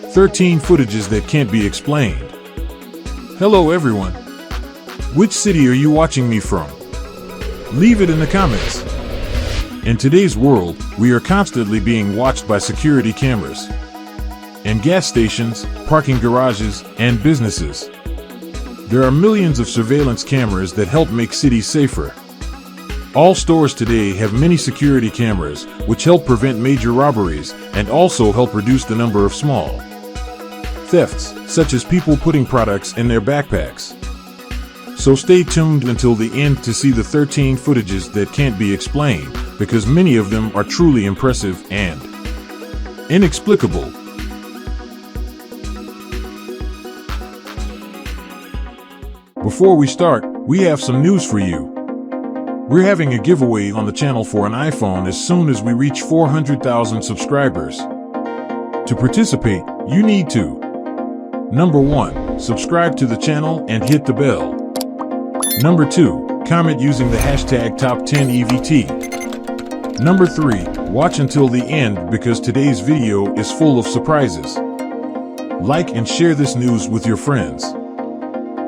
13 footages that can't be explained. Hello everyone. Which city are you watching me from? Leave it in the comments. In today's world, we are constantly being watched by security cameras in gas stations, parking garages, and businesses. There are millions of surveillance cameras that help make cities safer. All stores today have many security cameras, which help prevent major robberies and also help reduce the number of small thefts, such as people putting products in their backpacks. So stay tuned until the end to see the 13 footages that can't be explained, because many of them are truly impressive and inexplicable. Before we start, we have some news for you. We're having a giveaway on the channel for an iPhone as soon as we reach 400,000 subscribers. To participate, you need to: Number 1, subscribe to the channel and hit the bell. Number 2, comment using the hashtag #Top10EVT. Number 3, watch until the end because today's video is full of surprises. Like and share this news with your friends.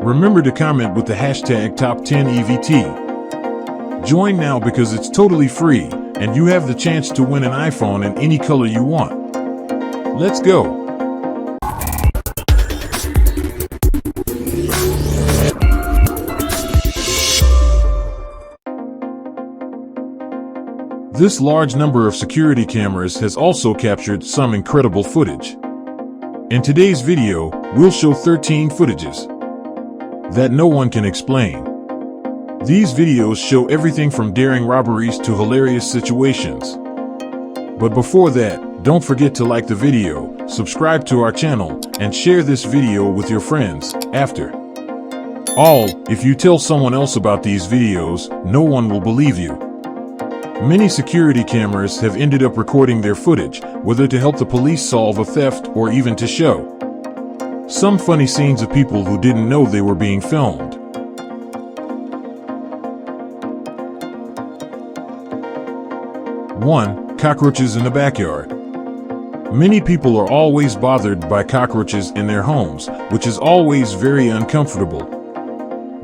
Remember to comment with the hashtag #Top10EVT. Join now because it's totally free and you have the chance to win an iPhone in any color you want. Let's go! This large number of security cameras has also captured some incredible footage. In today's video, we'll show 13 footages that no one can explain. These videos show everything from daring robberies to hilarious situations. But before that, don't forget to like the video, subscribe to our channel, and share this video with your friends. After all, if you tell someone else about these videos, no one will believe you. Many security cameras have ended up recording their footage, whether to help the police solve a theft or even to show some funny scenes of people who didn't know they were being filmed. One, cockroaches in the backyard. Many people are always bothered by cockroaches in their homes, which is always very uncomfortable.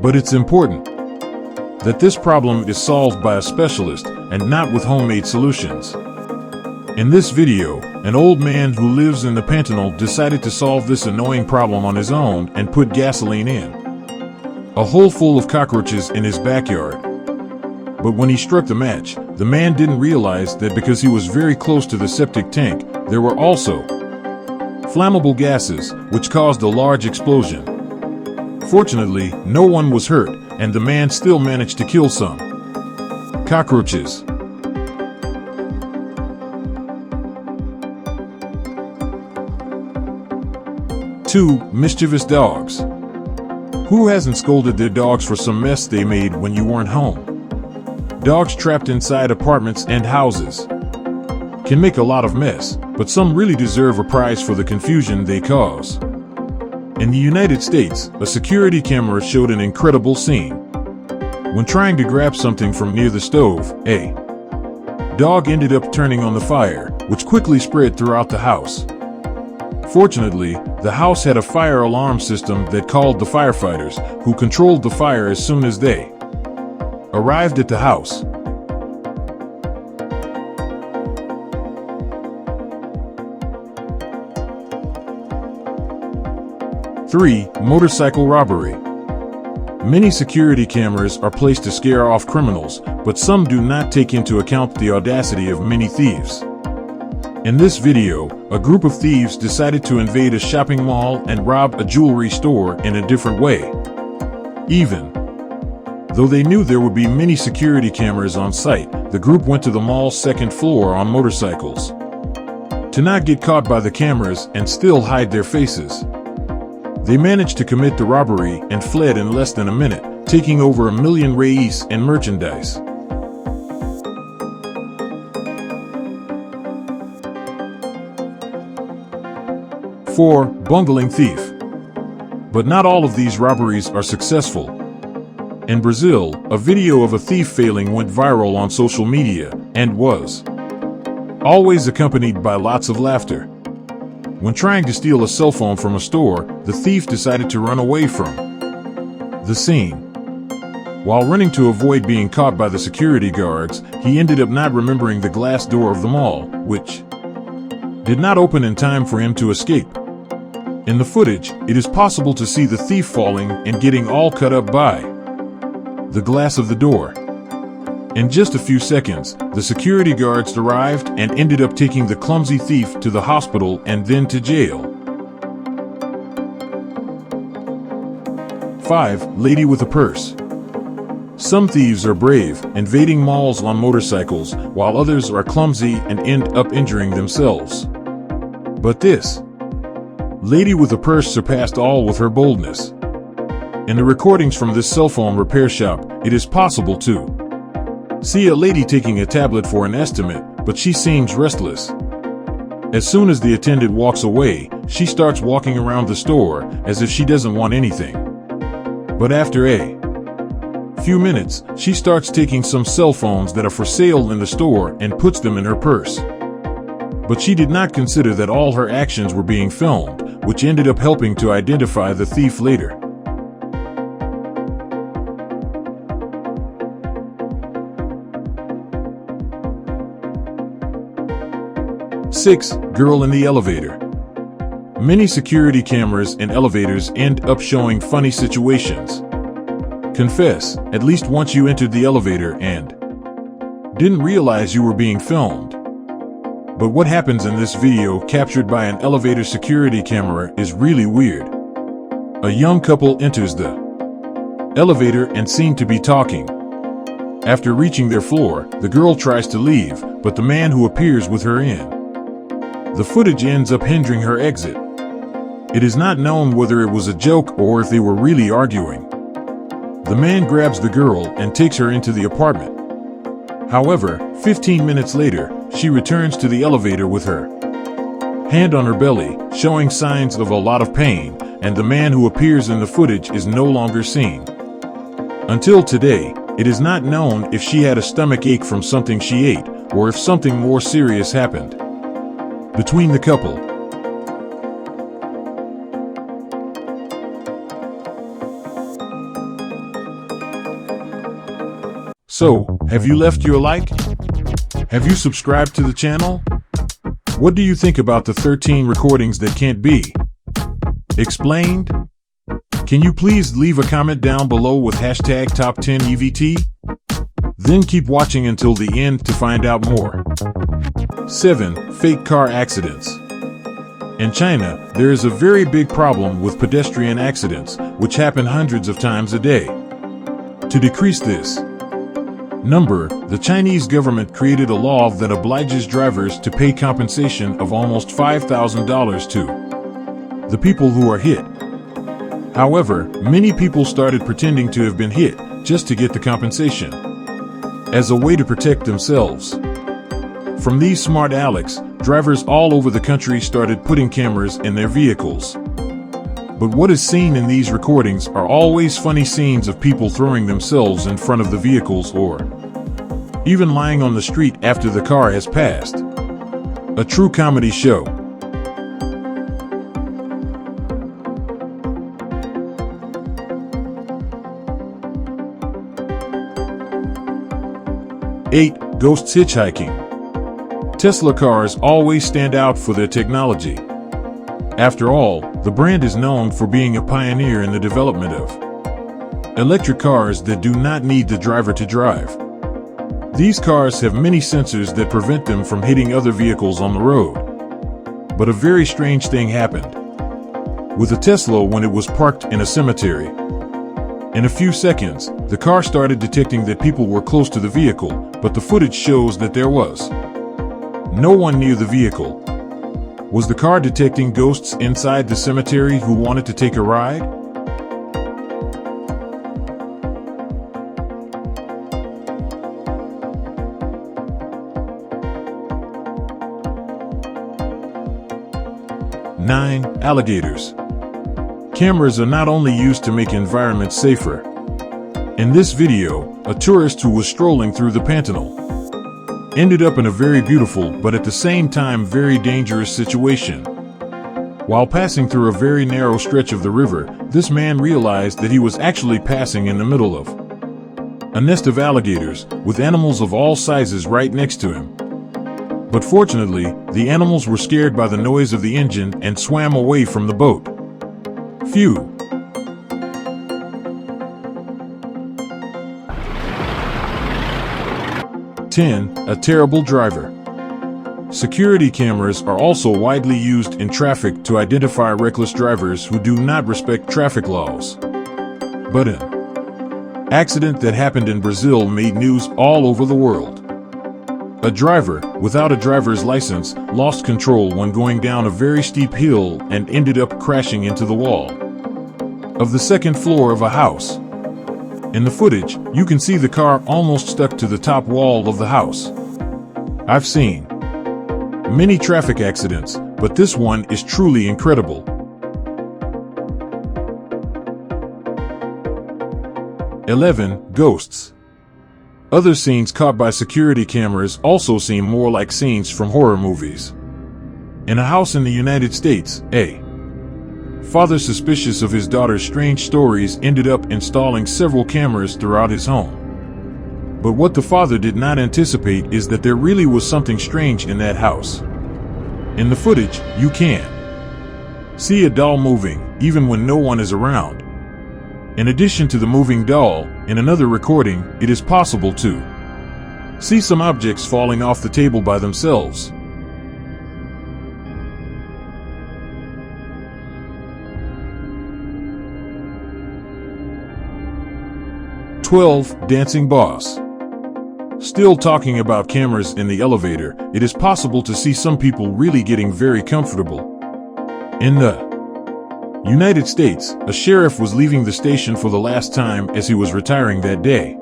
But it's important that this problem is solved by a specialist and not with homemade solutions. In this video, an old man who lives in the Pantanal decided to solve this annoying problem on his own and put gasoline in a hole full of cockroaches in his backyard. But when he struck the match, the man didn't realize that because he was very close to the septic tank, there were also flammable gases, which caused a large explosion. Fortunately, no one was hurt, and the man still managed to kill some cockroaches. Two, mischievous dogs. Who hasn't scolded their dogs for some mess they made when you weren't home? Dogs trapped inside apartments and houses can make a lot of mess, but some really deserve a prize for the confusion they cause. In the United States, a security camera showed an incredible scene. When trying to grab something from near the stove, a dog ended up turning on the fire, which quickly spread throughout the house. Fortunately, the house had a fire alarm system that called the firefighters, who controlled the fire as soon as they arrived at the house. Three, motorcycle robbery. Many security cameras are placed to scare off criminals, but some do not take into account the audacity of many thieves. In this video, a group of thieves decided to invade a shopping mall and rob a jewelry store in a different way. Even though they knew there would be many security cameras on site, the group went to the mall's second floor on motorcycles to not get caught by the cameras and still hide their faces. They managed to commit the robbery and fled in less than a minute, taking over $1 million in merchandise. 4. Bungling thief. But not all of these robberies are successful. In Brazil, a video of a thief failing went viral on social media and was always accompanied by lots of laughter. When trying to steal a cell phone from a store, the thief decided to run away from the scene. While running to avoid being caught by the security guards, he ended up not remembering the glass door of the mall, which did not open in time for him to escape. In the footage, it is possible to see the thief falling and getting all cut up by the glass of the door. In just a few seconds, the security guards arrived and ended up taking the clumsy thief to the hospital and then to jail. 5. Lady with a purse. Some thieves are brave, invading malls on motorcycles, while others are clumsy and end up injuring themselves. But this lady with a purse surpassed all with her boldness. In the recordings from this cell phone repair shop, it is possible to see a lady taking a tablet for an estimate, but she seems restless. As soon as the attendant walks away, she starts walking around the store as if she doesn't want anything. But after a few minutes, she starts taking some cell phones that are for sale in the store and puts them in her purse. But she did not consider that all her actions were being filmed, which ended up helping to identify the thief later. Six. Girl in the elevator. Many security cameras in elevators end up showing funny situations. Confess, at least once you entered the elevator and didn't realize you were being filmed. But what happens in this video captured by an elevator security camera is really weird. A young couple enters the elevator and seem to be talking. After reaching their floor, the girl tries to leave, but the man who appears with her in the footage ends up hindering her exit. It is not known whether it was a joke or if they were really arguing. The man grabs the girl and takes her into the apartment. However, 15 minutes later, she returns to the elevator with her hand on her belly, showing signs of a lot of pain, and the man who appears in the footage is no longer seen. Until today, it is not known if she had a stomach ache from something she ate, or if something more serious happened between the couple. So, have you left your like? Have you subscribed to the channel? What do you think about the 13 recordings that can't be explained? Can you please leave a comment down below with hashtag top 10 EVT? Then keep watching until the end to find out more. 7. Fake car accidents. In China, there is a very big problem with pedestrian accidents, which happen hundreds of times a day. To decrease this number, the Chinese government created a law that obliges drivers to pay compensation of almost $5,000 to the people who are hit. However, many people started pretending to have been hit just to get the compensation, as a way to protect themselves. From these smart Alex, drivers all over the country started putting cameras in their vehicles. But what is seen in these recordings are always funny scenes of people throwing themselves in front of the vehicles or even lying on the street after the car has passed. A true comedy show. Eight. Ghosts hitchhiking. Tesla cars always stand out for their technology. After all, the brand is known for being a pioneer in the development of electric cars that do not need the driver to drive. These cars have many sensors that prevent them from hitting other vehicles on the road. But a very strange thing happened with a Tesla when it was parked in a cemetery. In a few seconds, the car started detecting that people were close to the vehicle, but the footage shows that there was no one near the vehicle. Was the car detecting ghosts inside the cemetery who wanted to take a ride? Nine. Alligators. Cameras are not only used to make environments safer. In this video, a tourist who was strolling through the Pantanal ended up in a very beautiful but at the same time very dangerous situation. While passing through a very narrow stretch of the river, this man realized that he was actually passing in the middle of a nest of alligators, with animals of all sizes right next to him. But fortunately, the animals were scared by the noise of the engine and swam away from the boat. Phew. A terrible driver. Security cameras are also widely used in traffic to identify reckless drivers who do not respect traffic laws. But an accident that happened in Brazil made news all over the world. A driver, without a driver's license, lost control when going down a very steep hill and ended up crashing into the wall of the second floor of a house. In the footage, you can see the car almost stuck to the top wall of the house. I've seen many traffic accidents, but this one is truly incredible. 11. Ghosts. Other scenes caught by security cameras also seem more like scenes from horror movies. In a house in the United States, a father suspicious of his daughter's strange stories ended up installing several cameras throughout his home. But what the father did not anticipate is that there really was something strange in that house. In the footage, you can see a doll moving, even when no one is around. In addition to the moving doll, in another recording, it is possible to see some objects falling off the table by themselves. Dancing boss. Still talking about cameras in the elevator, it is possible to see some people really getting very comfortable. In the United States, a sheriff was leaving the station for the last time as he was retiring that day.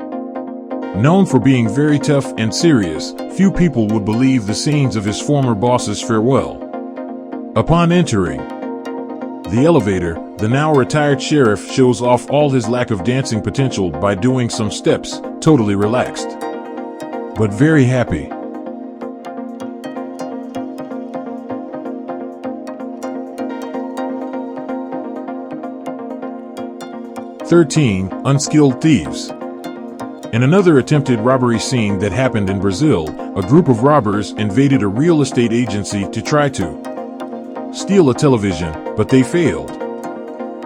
Known for being very tough and serious, few people would believe the scenes of his former boss's farewell. Upon entering the elevator, the now retired sheriff shows off all his lack of dancing potential by doing some steps, totally relaxed, but very happy. Unskilled thieves. In another attempted robbery scene that happened in Brazil, a group of robbers invaded a real estate agency to try to steal a television, but they failed.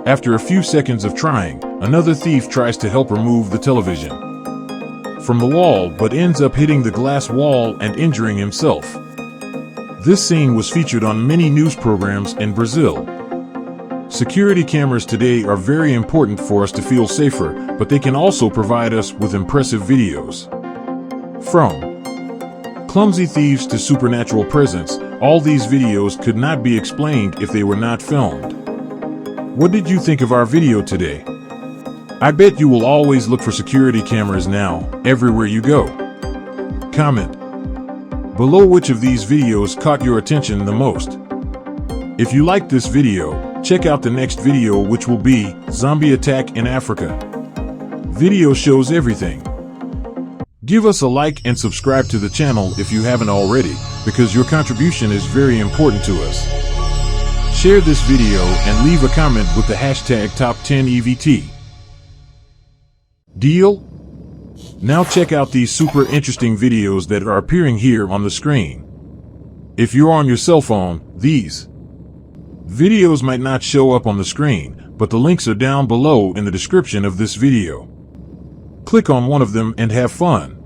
After a few seconds of trying, another thief tries to help remove the television from the wall but ends up hitting the glass wall and injuring himself. This scene was featured on many news programs in Brazil. Security cameras today are very important for us to feel safer, but they can also provide us with impressive videos. From clumsy thieves to supernatural presence, all these videos could not be explained if they were not filmed. What did you think of our video today? I bet you will always look for security cameras now, everywhere you go. Comment below which of these videos caught your attention the most. If you liked this video, check out the next video, which will be Zombie Attack in Africa. Video shows everything. Give us a like and subscribe to the channel if you haven't already, because your contribution is very important to us. Share this video and leave a comment with the hashtag #Top10EVT. Deal? Now check out these super interesting videos that are appearing here on the screen. If you're on your cell phone, these videos might not show up on the screen, but the links are down below in the description of this video. Click on one of them and have fun.